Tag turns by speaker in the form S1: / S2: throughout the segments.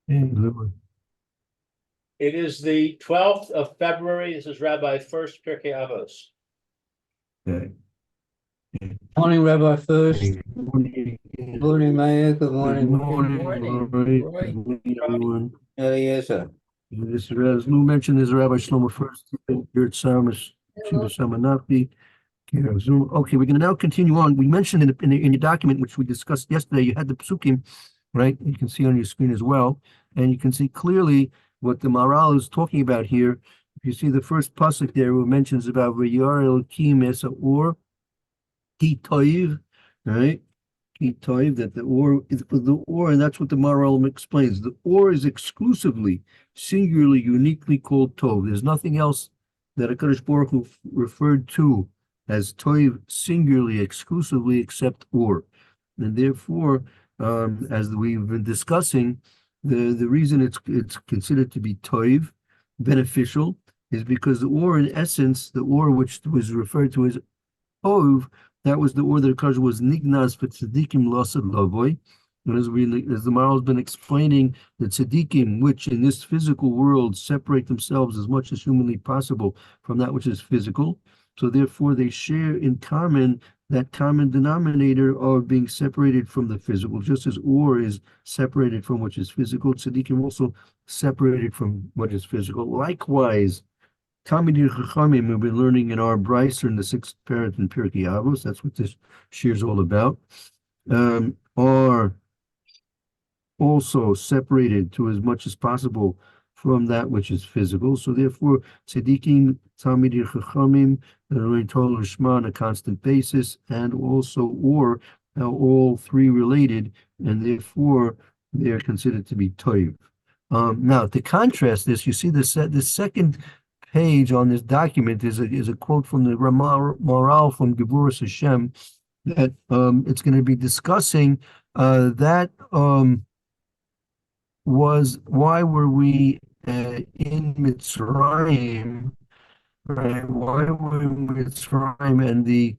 S1: It
S2: is the 12th of February. This is Rabbi Furst, Pierke Avos.
S1: Okay.
S3: Morning, Rabbi Furst.
S1: Good morning.
S3: Morning, Mayor. Good morning.
S1: Good morning, Roy.
S3: Roy.
S1: Good morning, everyone.
S3: Yes, sir.
S1: This is, as Lou mentioned, this is Rabbi Shlomo Furst here at Samas, Shiva Samanapi, care of Zoom. Okay, we're going to now continue on. We mentioned in your document, which we discussed yesterday, you had the psukim, right? You can see on your screen as well. And you can see clearly what the Maharal is talking about here. If you see the first pasuk there, who mentions about V'yar Elokim Esa Or, Ki Toiv, right? Ki Toiv, that the or, and that's what the Maharal explains. The or is exclusively, singularly, uniquely called Tov. There's nothing else that HaKadosh Baruch Hu referred to as Toiv singularly, exclusively, except or. And therefore, as we've been discussing, the reason it's considered to be Toiv, beneficial, is because the or, in essence, the or which was referred to as Ov, that was the or that HaKadosh was Nignas for Tzadikim Lasad Lavoy. And as the Maharal has been explaining, the tzaddikim, which in this physical world separate themselves as much as humanly possible from that which is physical, so therefore they share in common that common denominator of being separated from the physical, just as or is separated from what is physical, tzaddikim also separated from what is physical. Likewise, Talmidei Chachamim, we've been learning in our Brycer in the sixth parent in Pierke Avos, that's what this shir is all about, are also separated to as much as possible from that which is physical. So therefore, tzaddikim, Talmidei Chachamim, that are learning Torah Lishma on a constant basis, and also or are all three related, and therefore they are considered to be toiv. Now, to contrast this, you see the second page on this document is a quote from the Maharal from Gevuras Hashem that it's going to be discussing that was why were we in Mitzrayim, right? Why were we in Mitzrayim, and the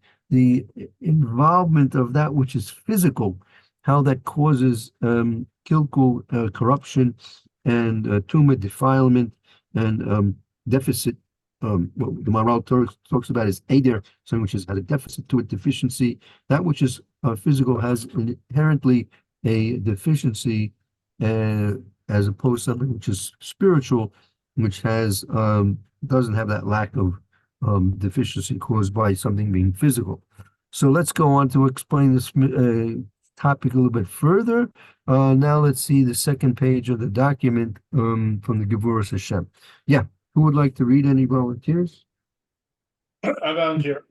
S1: involvement of that which is physical, how that causes kilkul, corruption, and tumah, defilement, and deficit. What the Maharal talks about is Eder, something which has had a deficit to it, deficiency. That which is physical has inherently a deficiency, as opposed to something which is spiritual, which has doesn't have that lack of deficiency caused by something being physical. So let's go on to explain this topic a little bit further. Now let's see the second page of the document from the Gevuras Hashem. Yeah, who would like to read? Any volunteers?
S2: I volunteer.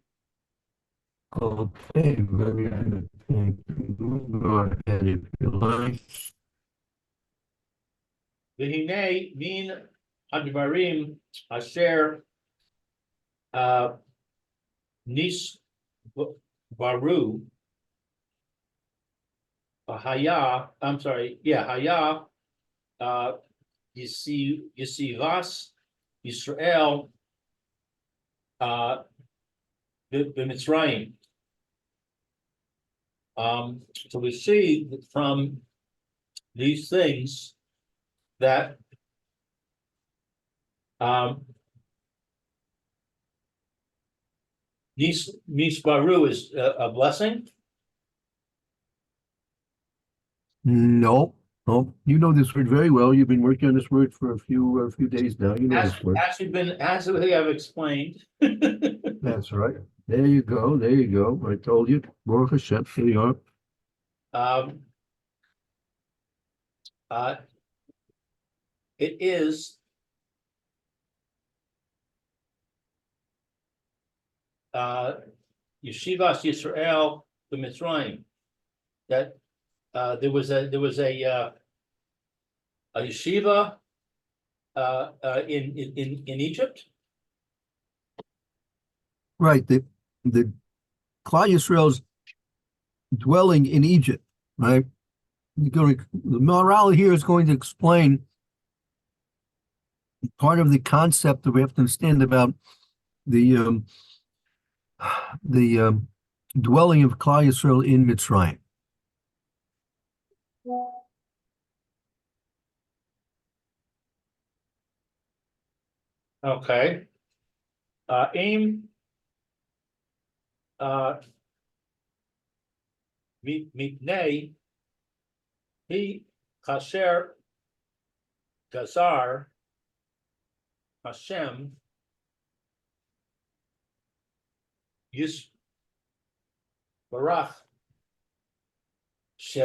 S1: Okay, very good. Thank you. Go ahead if you like.
S2: V'hinei min hadvarim asher nis baru haya. I'm sorry. Yeah, haya yisivas Yisrael b'Mitzrayim. So we see from these things that Nisbaru is a blessing.
S1: No, no, you know this word very well. You've been working on this word for a few days now. You know this word.
S2: As I've explained.
S1: That's right. There you go. There you go. I told you. Baruch Hashem. Here you are.
S2: It is Yeshivas Yisrael the Mitzrayim, that there was a yeshiva in Egypt.
S1: Right. The Klal Yisrael's dwelling in Egypt, right? The Maharal here is going to explain part of the concept that we have to understand about the dwelling of Klal Yisrael in Mitzrayim.
S2: Okay. Aim. Mipnei. He kasher gazar Hashem Yis Barach She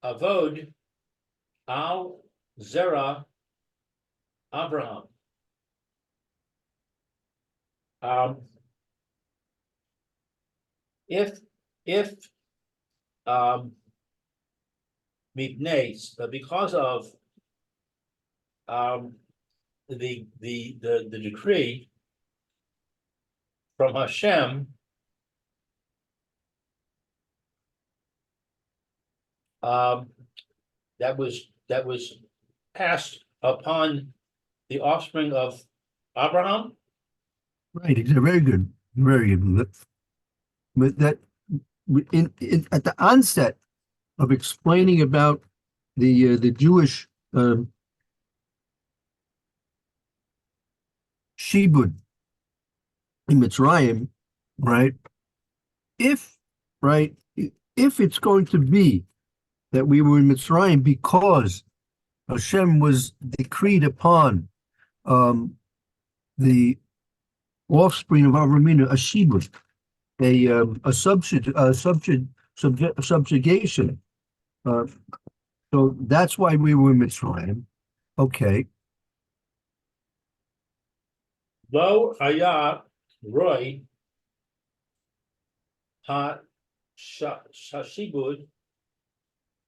S2: Avod Al Zera Abraham. If because of the decree from Hashem, that was passed upon the offspring of Abraham.
S1: Right, very good, very good. But that, at the onset of explaining about the Jewish shibud in Mitzrayim, right? If it's going to be that we were in Mitzrayim because Hashem was decreed upon the offspring of Avram, a shibud, a subjugation. So that's why we were in Mitzrayim. Okay.
S2: Lo haya roy ha shashibud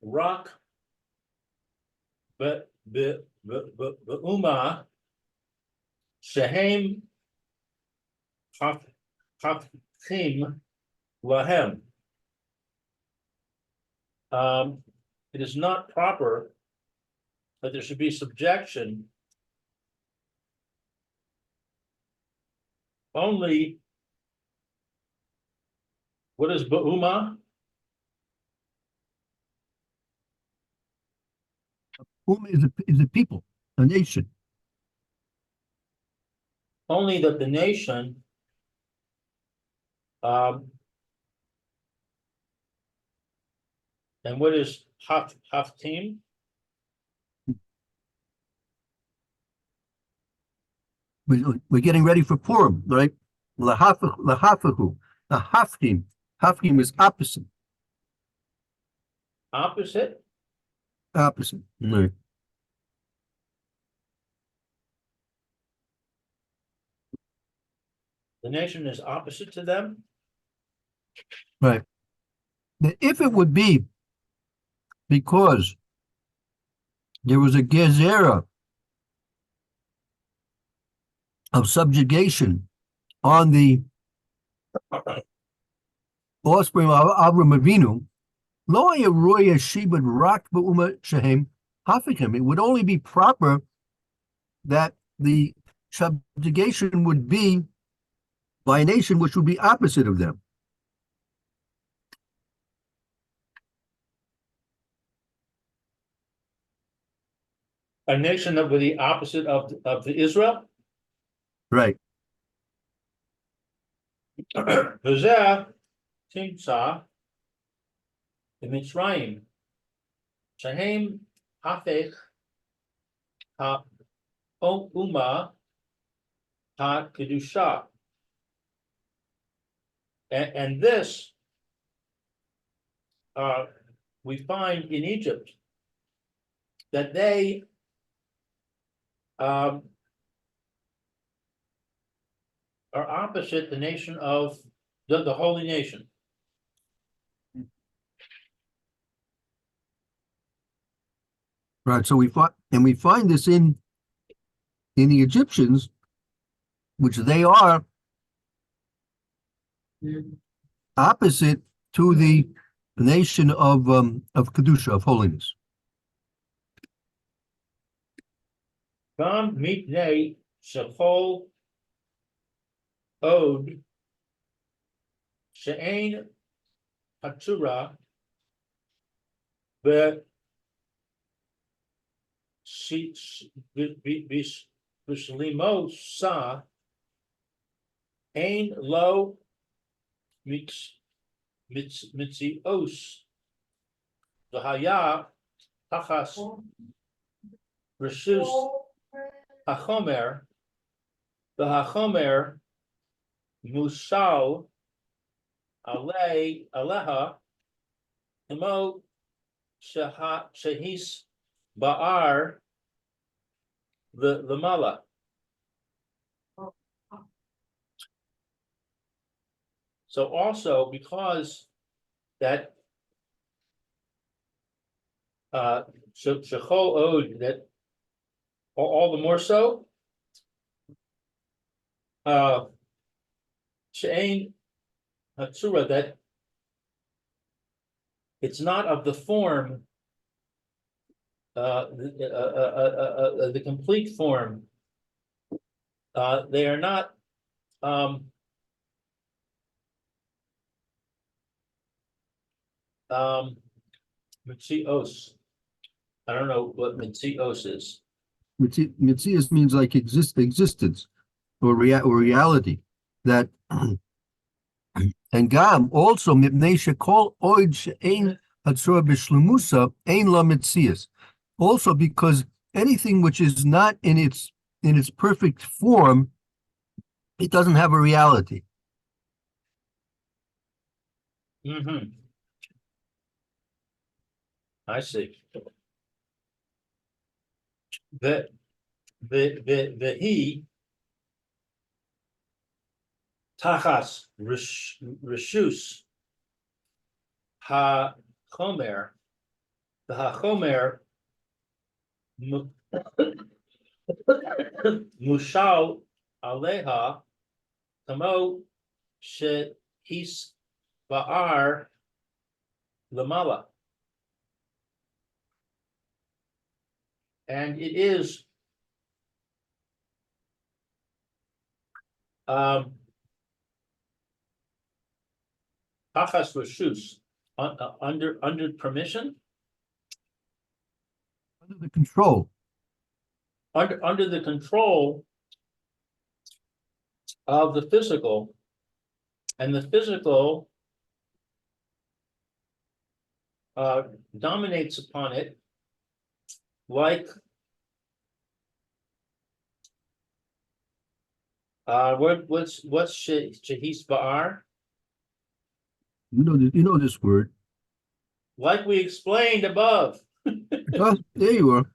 S2: rak be'uma shehem hafchim lahem. It is not proper that there should be subjection only. What is Ba'uma?
S1: Is a people, a nation.
S2: Only that the nation and what is Haftim?
S1: We're getting ready for Purim, right? Lahafahu, the Haftim. Haftim is opposite.
S2: Opposite?
S1: Opposite. Right.
S2: The nation is opposite to them?
S1: Right. Now, if it would be because there was a gezerah of subjugation on the offspring of Avram Avinu, lo roya shibud rak b'uma shehem hafikim. It would only be proper that the subjugation would be by a nation which would be opposite of them.
S2: A nation that were the opposite of the Israel?
S1: Right.
S2: V'zeh timtza b'Mitzrayim shehem hafech ha'uma ha'kedusha. And this we find in Egypt that they are opposite the nation of the holy nation.
S1: Right. So we find this in the Egyptians, which they are opposite to the nation of Kedusha, of holiness.
S2: Gam mitnei shechol od she'ein hatura be Bishlimo sa ein lo mitzios v'haya tachas reshus hachomer v'hachomer musal aleha emo shehis ba'ar the mala. So also because that shechol od, that all the more so she'ein hatzura, that it's not of the form, the complete form. They are not mitzios. I don't know what mitzios is.
S1: Mitzias means like existence or reality. That and Gam also mipnei shekol oid she'ein hatzura b'shlemusa ein la mitzias. Also because anything which is not in its perfect form, it doesn't have a reality.
S2: Mm-hmm. I see. The he tachas reshus ha chomer, the ha chomer mushal aleha kamo shehis ba'ar lamala. And it is tachas reshus, under permission,
S1: Under the control.
S2: under the control of the physical, and the physical dominates upon it like what's shehis ba'ar?
S1: You know this word.
S2: Like we explained above.
S1: Oh, there you are.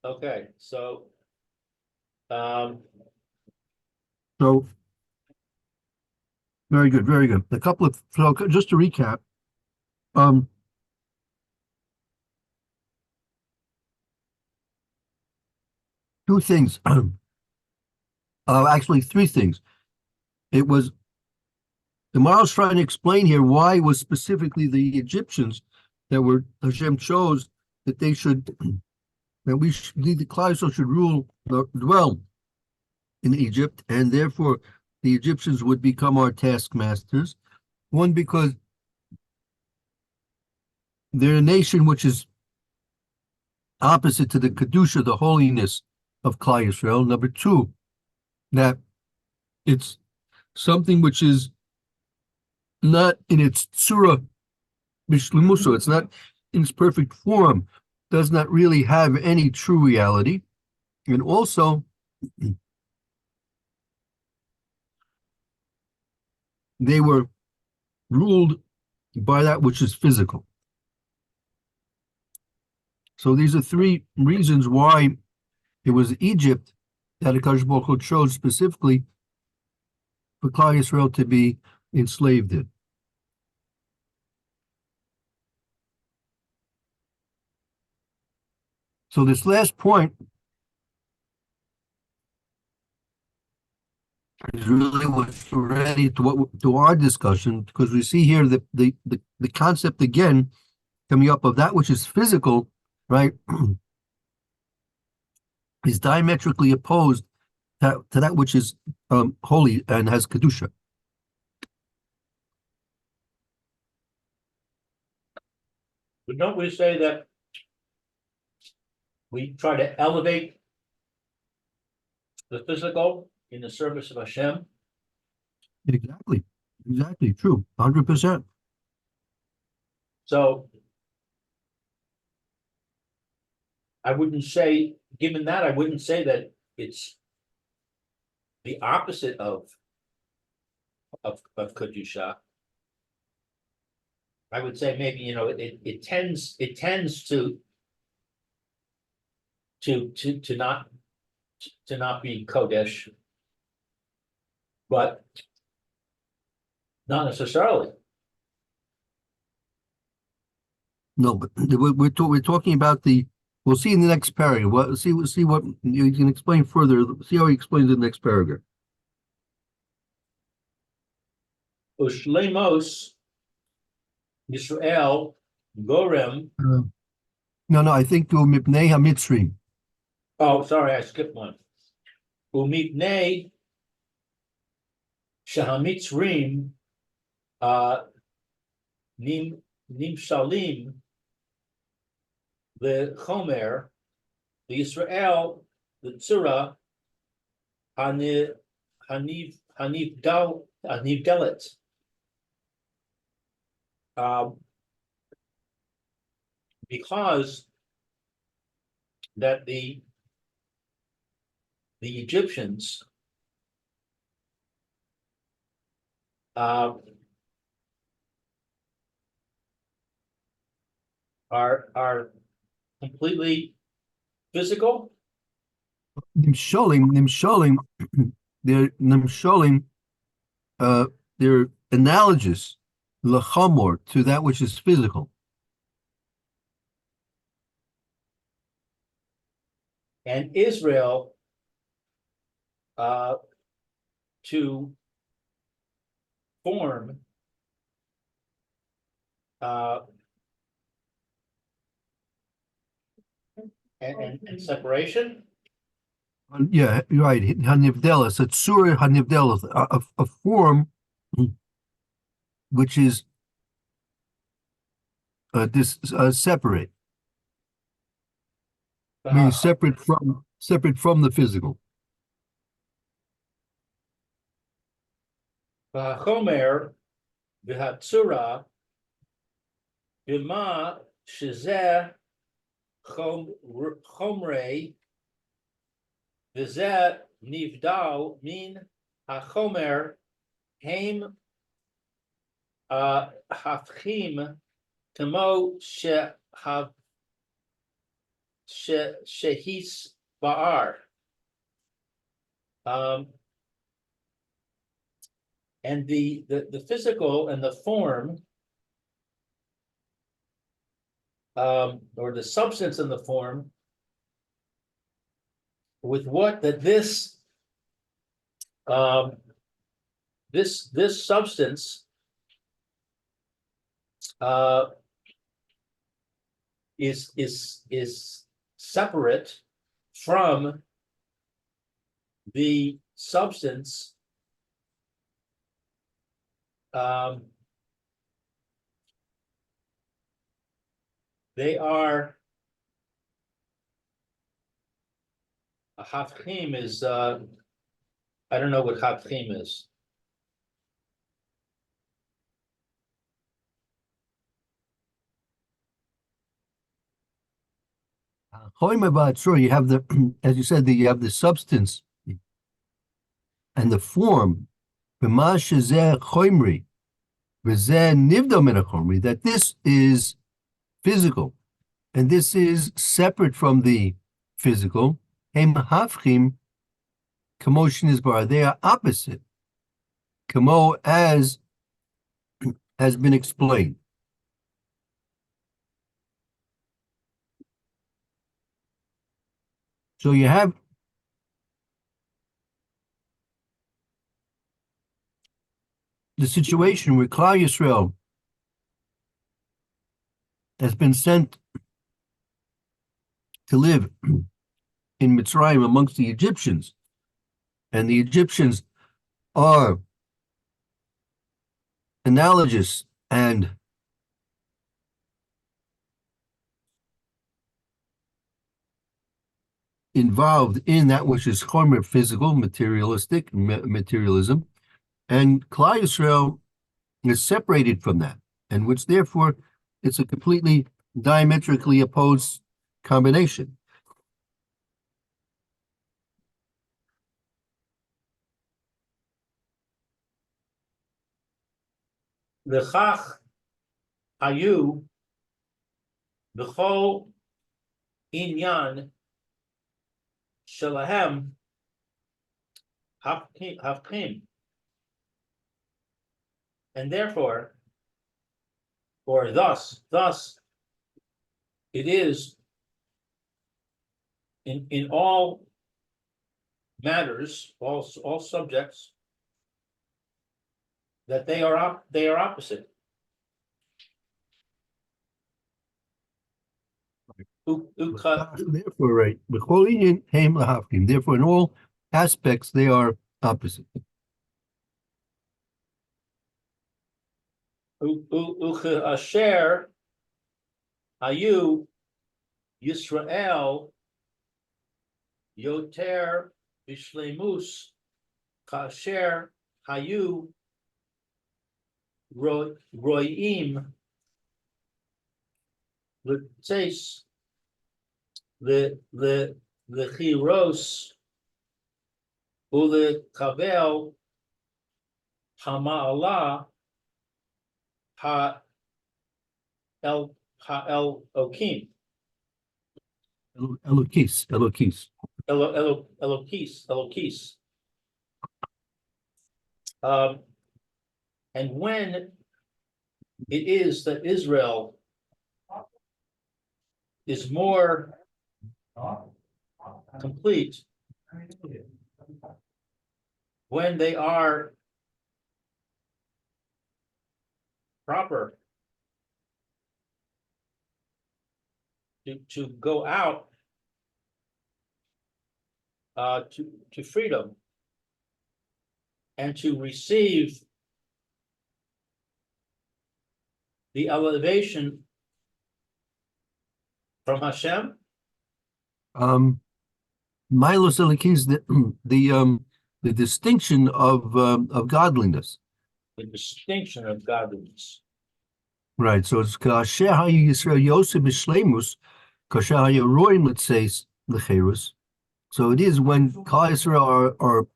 S2: Okay, so
S1: So very good, very good. A couple of so just to recap. Two things. Actually, three things. It was the Maharal's trying to explain here why it was specifically the Egyptians that were Hashem chose that they should that the Klal Yisrael should dwell in Egypt, and therefore the Egyptians would become our taskmasters. One, because they're a nation which is opposite to the kedusha, the holiness of Klal Yisrael. Number two, that it's something which is not in its tzura bishlemuso, it's not in its perfect form, does not really have any true reality. And also, they were ruled by that which is physical. So these are three reasons why it was Egypt that HaKadosh Baruch Hu chose specifically for Klal Yisrael to be enslaved in. So this last point is really what's ready to our discussion, because we see here that the concept again coming up of that which is physical, right, is diametrically opposed to that which is holy and has kedusha.
S2: but don't we say that we try to elevate the physical in the service of Hashem.
S1: Exactly, true, 100%.
S2: So I wouldn't say, given that, I wouldn't say that it's the opposite of Kedusha. I would say maybe, it tends to not be Kodesh, but not necessarily.
S1: No, but we're talking about we'll see in the next paragraph. See what you can explain further. See how he explains in the next paragraph.
S2: Ushleimos Yisrael Gorem.
S1: No, I think to Mipnei HaMitzrim.
S2: Oh, sorry, I skipped one. Umipnei Shahamitzrim Nimshalim the Chomer, the Israel, the Tzura, Hanivdelet. Because that the Egyptians are completely physical.
S1: Nimshalim, they're analogous, lachamor, to that which is physical.
S2: And Israel to form and separation.
S1: Yeah, you're right. Hanivdelis, a tzura hanivdelis, a form which is separate, meaning separate from the physical.
S2: Chomer v'hatzura b'ma shezeh chomrei v'zeh nivdal min hachomer heim hafchim kamo shehis ba'ar. And the physical and the form, or the substance and the form, with what that this substance is separate from the substance they are a hafchim is I don't know what hafchim is.
S1: Sure, you have as you said, you have the substance and the form. That this is physical, and this is separate from the physical. Commotion is bar. They are opposite. Kamo, as has been explained. So you have the situation where Klal Yisrael has been sent to live in Mitzrayim amongst the Egyptians, and the Egyptians are analogous and involved in that which is chomer, physical, materialistic, materialism, and Klal Yisrael is separated from that, and which therefore it's a completely diametrically opposed combination.
S2: L'chach hayu b'chol inyan shelahem hafkim. And therefore, or thus it is in all matters, all subjects, that they are opposite.
S1: Therefore, right, therefore, in all aspects, they are opposite.
S2: Asher hayu Yisrael yoter bishleimus kasher hayu roim l'tzeis l'chiros u'lekavel hama'ala ha'elokim.
S1: Elokis.
S2: Elokis. And when it is that Israel is more complete, when they are proper to go out to freedom and to receive the elevation from Hashem.
S1: Milos Elokis, the distinction of godliness.
S2: The distinction of godliness.
S1: Right. So it's kasher hayu Yisrael yosef b'shleimus, kasher hayu roim, let's say, lecherus. So it is when Klal Yisrael are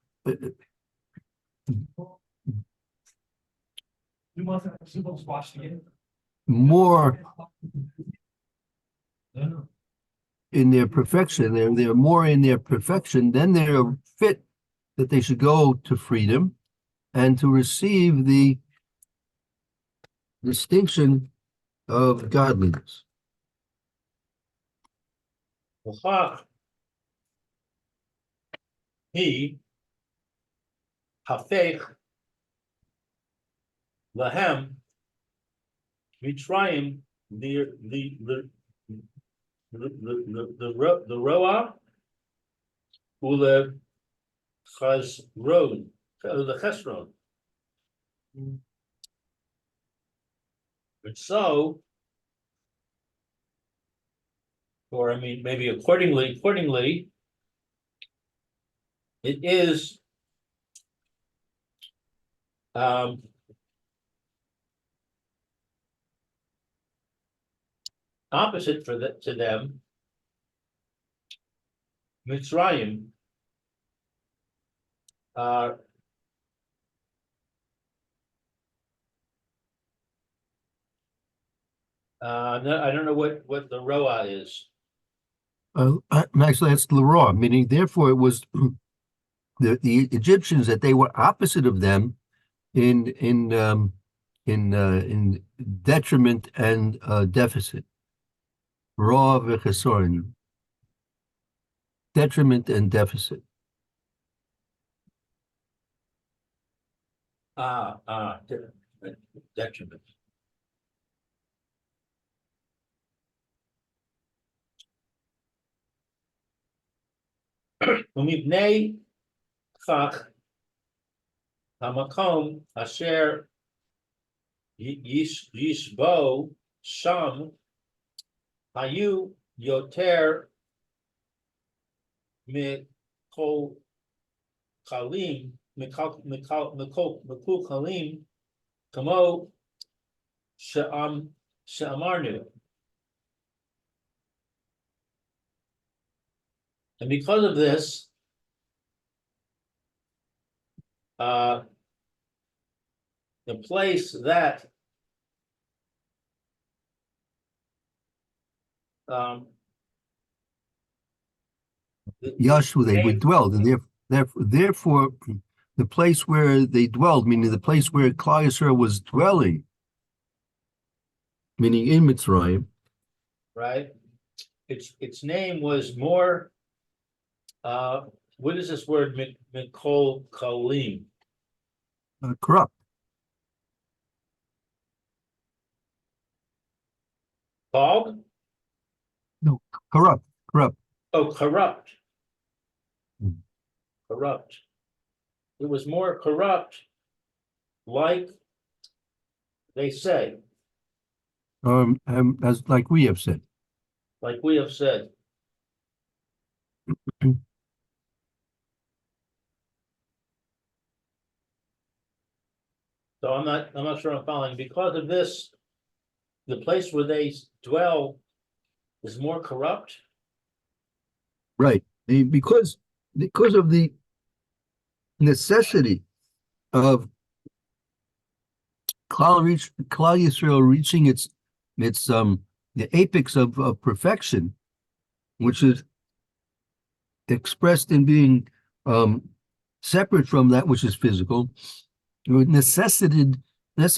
S1: more in their perfection, they're more in their perfection, then they're fit that they should go to freedom and to receive the distinction of godliness.
S2: He hafech lahem Mitzrayim the roa ule chazron the chesron. And so, or I mean, maybe accordingly, it is opposite to them. Mitzrayim I don't know what the roa is.
S1: Actually, that's the raw, meaning therefore it was the Egyptians that they were opposite of them in detriment and deficit. Raw v'chesorin. Detriment and deficit.
S2: Detriment. ומבני כך המקום אשר ישבו שם היו יותר Mikol Kalim, Mikol Kalim, Kamo She'amarnu. And because of this, the place that
S1: Yashu, they would dwell, and therefore, the place where they dwelled, meaning the place where Klal Yisrael was dwelling, meaning in Mitzrayim,
S2: right? Its name was more. What is this word? Mikol Kalim.
S1: corrupt.
S2: Called?
S1: No, corrupt.
S2: Oh, corrupt.
S1: Hmm.
S2: Corrupt. It was more corrupt, like they say,
S1: As like we have said.
S2: like we have said. So I'm not sure I'm following. Because of this, the place where they dwell is more corrupt.
S1: Right. Because of the necessity of Klal Yisrael reaching its the apex of perfection, which is expressed in being separate from that which is physical, it necessitated that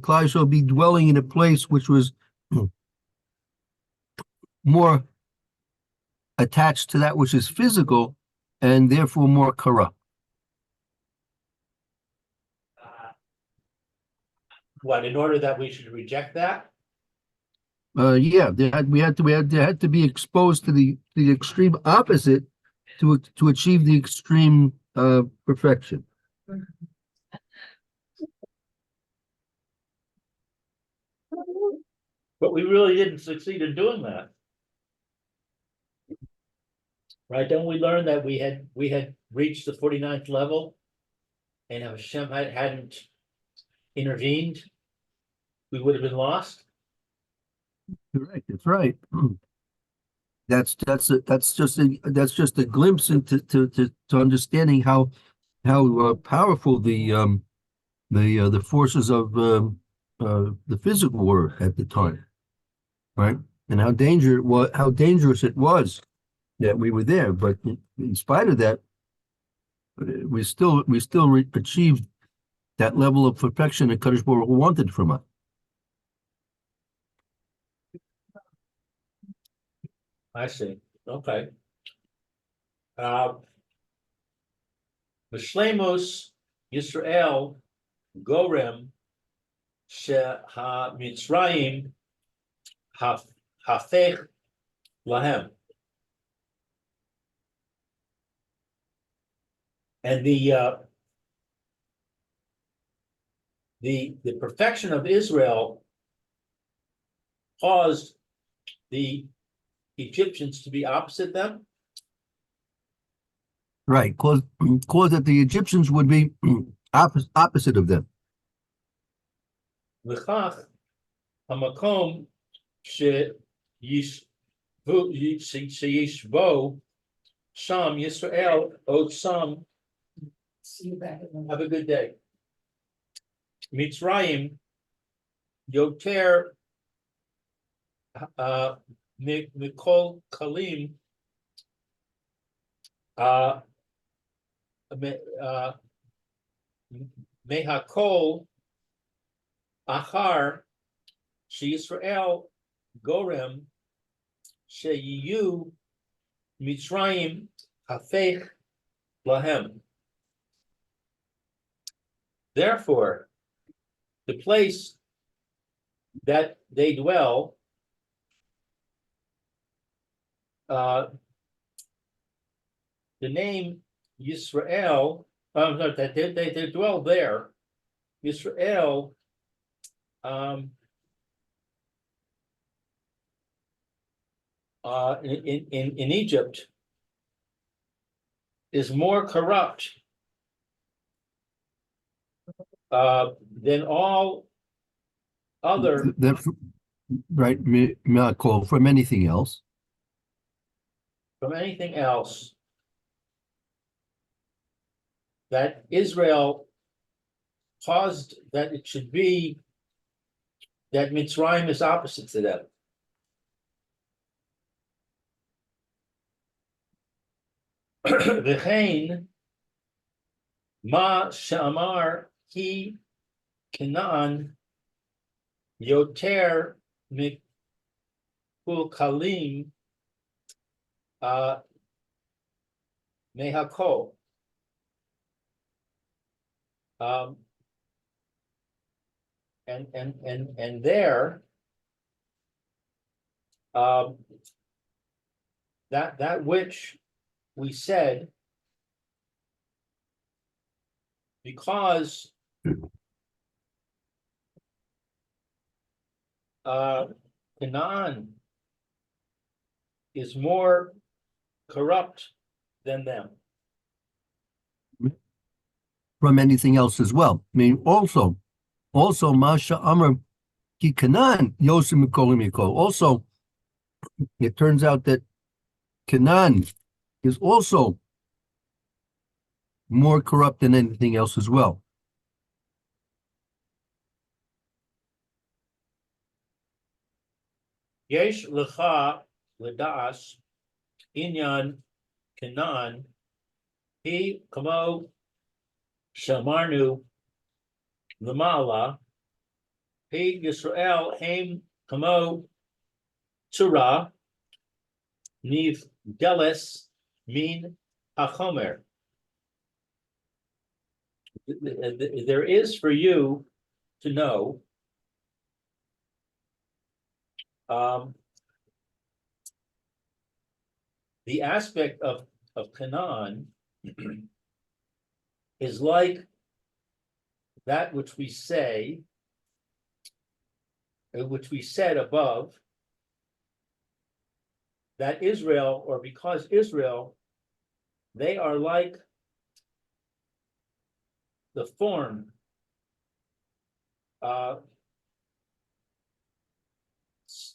S1: Klal Yisrael be dwelling in a place which was more attached to that which is physical and therefore more corrupt.
S2: What, in order that we should reject that?
S1: Yeah, they had to be exposed to the extreme opposite to achieve the extreme perfection.
S2: But we really didn't succeed in doing that. Right? Don't we learn that we had reached the 49th level, and if Hashem hadn't intervened, we would have been lost?
S1: Correct. That's right. That's just a glimpse into to understanding how powerful the forces of the physical were at the time, right? And how dangerous it was that we were there. But in spite of that, we still achieved that level of perfection that Kadosh Baruch Hu wanted from us.
S2: I see. Okay. B'shleimus Yisrael Gorem Sheha Mitzrayim Hafech Lahem. And the perfection of Israel caused the Egyptians to be opposite them.
S1: Right, cause that the Egyptians would be opposite of them.
S2: L'chach hamakom sheyishbo sham Yisrael od sam. See you back. Have a good day. Mitzrayim yoter Mikol Kalim Mehakol Achar Sheisrael Gorem Sheyu Mitzrayim Hafech Lahem. Therefore, the place that they dwell, the name Yisrael, that they dwell there, Yisrael, in Egypt is more corrupt than all other
S1: That, right, call from anything else.
S2: from anything else that Israel caused that it should be that Mitzrayim is opposite to them. V'chein ma she'amar ki Canaan yoter mikukalim mehakol. And there, that which we said, because Canaan is more corrupt than them.
S1: From anything else as well. I mean, also, Masha Amar Ki Canaan Yosim Mikolim Yikol. Also, it turns out that Canaan is also more corrupt than anything else as well.
S2: Yesh lecha ledas inyan Canaan he kamo shamarnu lamala he Yisrael haim kamo tzura niv geles min hachomer. There is for you to know the aspect of Canaan is like that which we said above, that Israel, or because Israel, they are like the form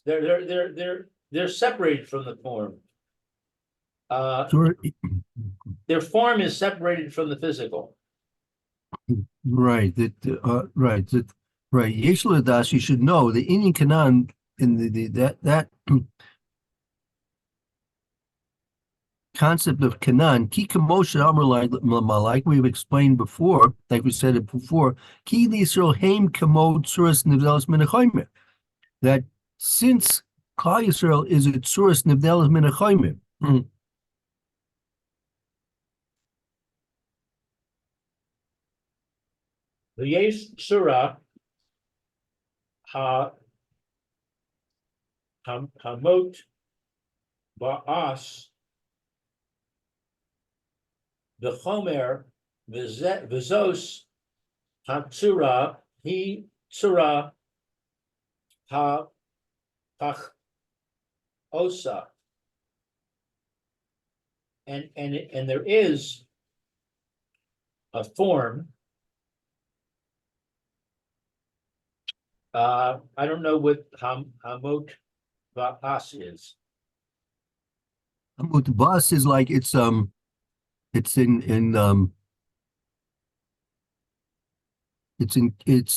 S2: they're separated from the form. Their form is separated from the physical.
S1: Right. Right. Yesh Das, you should know the Indian Canaan in that concept of Canaan, Ki Kamosha Amar like we've explained before, like we said it before, Ki Yisrael Haim Kamo Tzuras Nivdelis Menachaymer. That since Klal Yisrael is a Tzuras Nivdelis Menachaymer,
S2: the Yesh Surah Hamot Ba'as the Chomer Vizos Hatsura He Tsura Ha Pach Osa. And there is a form. I don't know what Hamot Ba'as is.
S1: Hamot Ba'as is like it's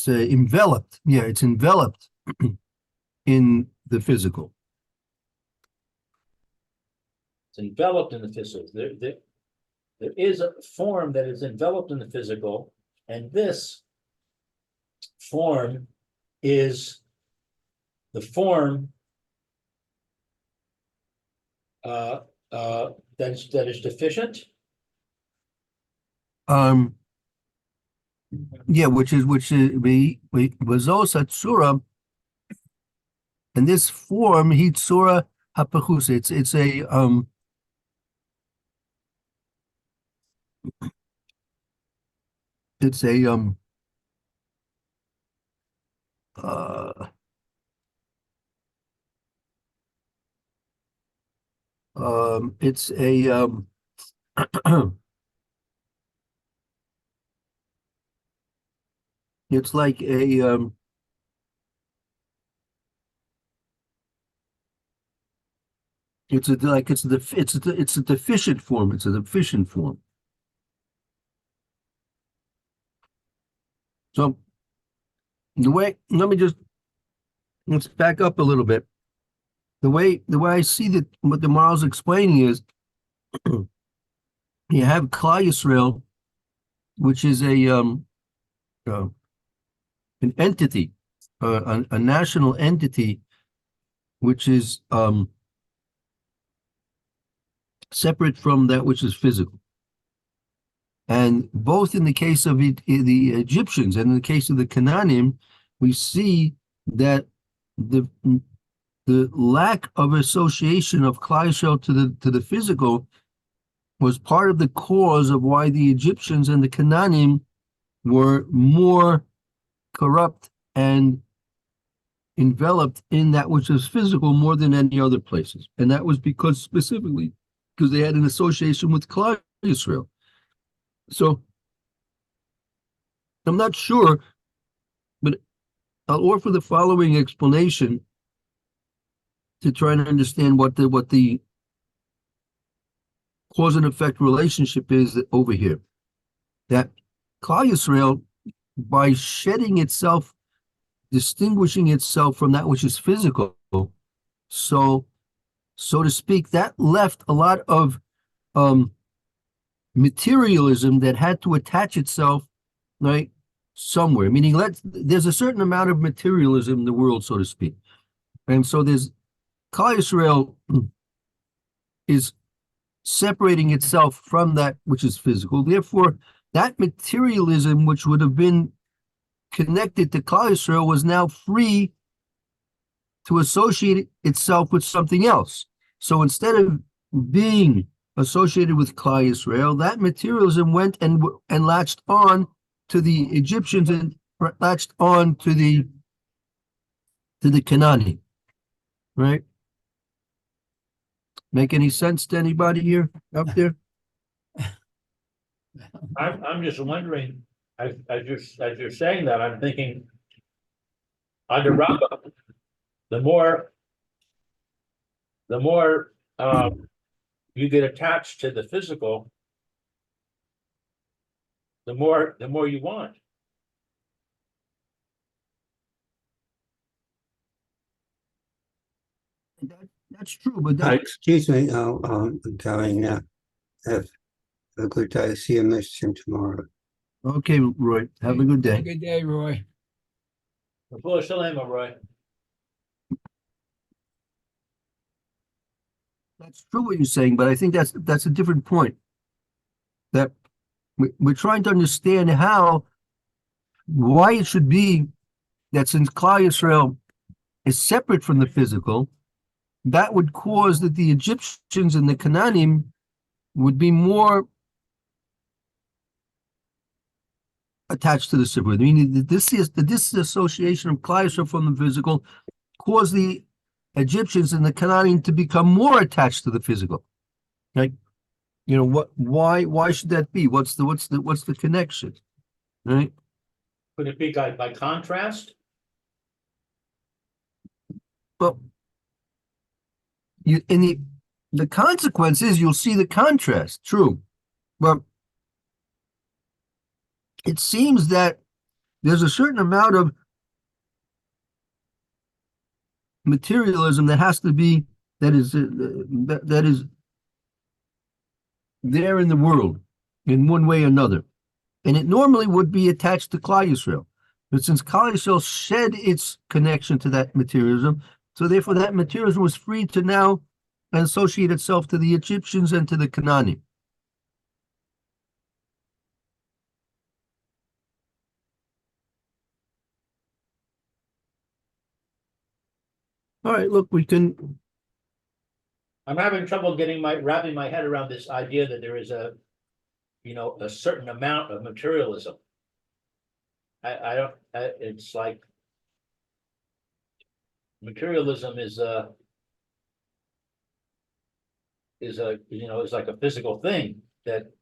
S1: enveloped. Yeah, it's enveloped in the physical.
S2: It's enveloped in the physical. There is a form that is enveloped in the physical, and this form is the form that is deficient.
S1: Yeah, which is we Vazos Hatsura, and this form Hitsura Hapachus. It's a It's a, it's like a, it's a, like, it's a deficient form. It's a deficient form. So let's back up a little bit. The way I see that, what the Marl's explaining is, you have Klal Yisrael, which is uh, an entity, a national entity, which is separate from that which is physical. And both in the case of the Egyptians and in the case of the Canaanim, we see that the the lack of association of Klal Yisrael to the physical was part of the cause of why the Egyptians and the Canaanim were more corrupt and enveloped in that which is physical more than any other places. And that was specifically because they had an association with Klal Yisrael. So I'm not sure, but I'll offer the following explanation to try and understand what the cause and effect relationship is over here. That Klal Yisrael, by shedding itself, distinguishing itself from that which is physical, so to speak, that left a lot of materialism that had to attach itself, right, somewhere. Meaning, there's a certain amount of materialism in the world, so to speak, and so there's Klal Yisrael is separating itself from that which is physical. Therefore, that materialism, which would have been connected to Klal Yisrael, was now free to associate itself with something else. So instead of being associated with Klal Yisrael, that materialism went and latched on to the Egyptians and latched on to the Canaan, right? Make any sense to anybody here up there?
S2: I'm just wondering, as you're saying that, I'm thinking under Rabbah, the more you get attached to the physical, the more you want.
S1: That's true, but
S3: Excuse me, I'm going now. Have a good day. See you next time tomorrow.
S1: okay, Roy. Have a good day.
S4: Good day, Roy.
S2: Before Shalem, Roy.
S1: That's true what you're saying, but I think that's a different point. That we're trying to understand why it should be that since Klal Yisrael is separate from the physical, that would cause that the Egyptians and the Canaanim would be more attached to the physical. Meaning that this disassociation of Klal Yisrael from the physical caused the Egyptians and the Canaanim to become more attached to the physical. Like, why should that be? What's the connection? Right?
S2: Could it be by contrast?
S1: Well, the consequence is you'll see the contrast, true. But it seems that there's a certain amount of materialism that has to be that is there in the world in one way or another, and it normally would be attached to Klal Yisrael, but since Klal Yisrael shed its connection to that materialism, so therefore that materialism was free to now associate itself to the Egyptians and to the Canaanim. All right, look,
S2: I'm having trouble wrapping my head around this idea that there is a certain amount of materialism. It's like materialism is is like a physical thing that,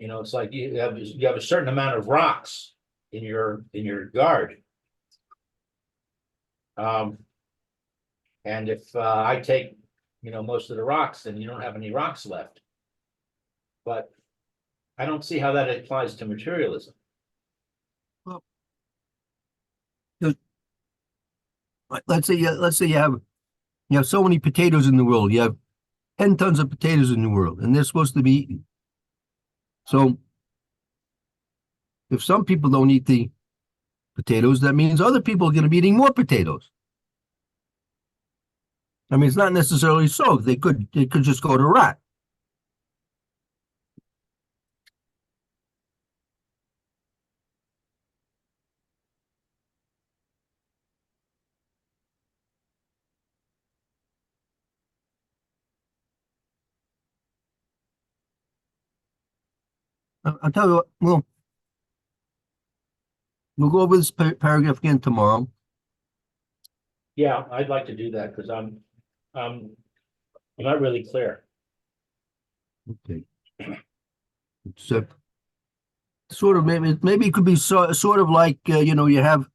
S2: it's like you have a certain amount of rocks in your guard. And if I take, most of the rocks, then you don't have any rocks left. But I don't see how that applies to materialism.
S1: Let's say you have so many potatoes in the world. You have 10 tons of potatoes in the world, and they're supposed to be eaten. So if some people don't eat the potatoes, that means other people are going to be eating more potatoes. I mean, it's not necessarily so. They could just go to rot. I'll tell you what, we'll go over this paragraph again tomorrow.
S2: Yeah, I'd like to do that because I'm not really clear.
S1: Okay. It's sort of maybe it could be sort of like you have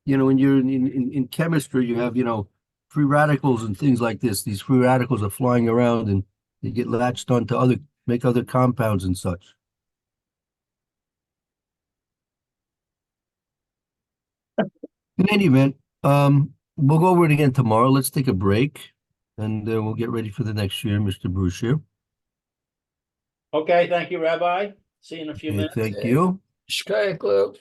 S1: when you're in chemistry you have free radicals and things like this. These free radicals are flying around and they get latched onto make other compounds and such. In any event, we'll go over it again tomorrow. Let's take a break and we'll get ready for the next year, Mr. Brushier.
S2: Okay, thank you, Rabbi. See you in a few
S1: Okay,
S2: minutes.
S1: thank you.
S4: Shkai Club.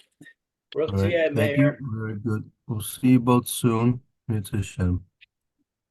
S1: All right, thank you. Very good. We'll see you both soon. It's a shame.